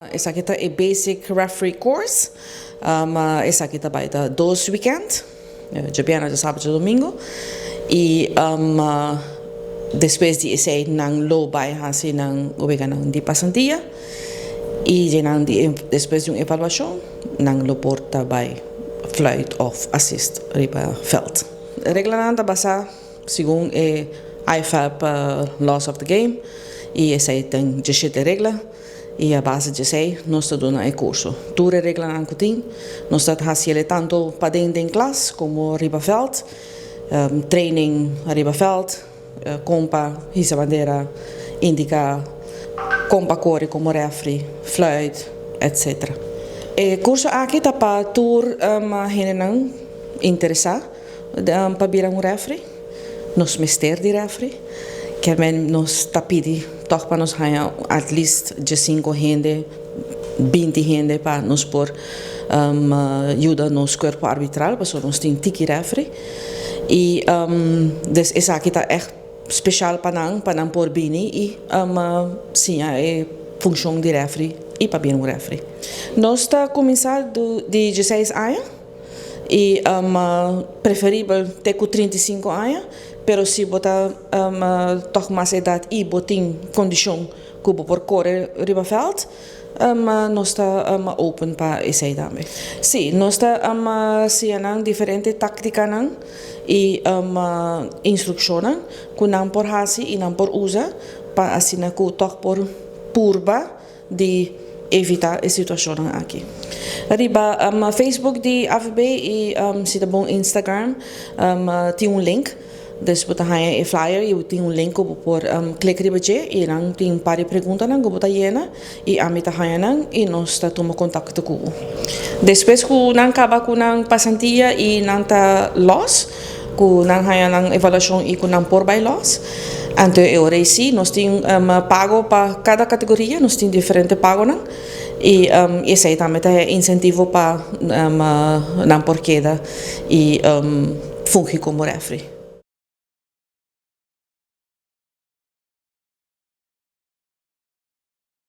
Essa aqui é Basic Referee Course. Essa aqui vai dar 2 weekends, de viernes, de sábado e domingo. E depois de esse, não lo vai fazer não obrigação de passantia. E depois de uma avaliação, não lo porta vai flight of assist riba veld. Regulamento basa segundo IFAB Laws of the Game. E essa tem 17 regras. E a base de sei, nós estamos dando curso. Tudo é regra não tem. Nós estamos fazendo tanto para dentro da classe como ribaveld, training ribaveld, compa, essa bandeira indica compa corre como referee, fluid, etc. O curso aqui está para tour gente não interessar para virar referee, nos mister de referee, que nos está pedindo toch para nos ganhar at least de 5 gente, 20 gente para nos por ajuda nos corpo arbitral, para nós tem tiki referee. E essa aqui está echt speciaal para não por bini e sim é função de referee e para bem um referee. Nós está começando de 16 anos e preferível ter com 35 anos. Pero se botar toch mais idade e botin condição que por correr ribaveld, nós está open para essa também. Sim, nós está sendo diferentes táticas e instruções que não por fazer e não por usar para assim que toch por purba de evitar a situação aqui. Riba Facebook de AVB e se bom Instagram tem link. Dus we gaan een flyer, je moet een link op voor klikribbetje en dan tem een paar perguntas nang go jena e a meta gaan e nós está toma contato com. Depois que nang acaba com nang passantia e nang ta loss, com nang gaan nang evaluação e com nang por by loss. Então eu reci, nós tem pago para cada categoria, nós tem diferente pago nang e esse aí também é incentivo para nang por queda e funge como referee.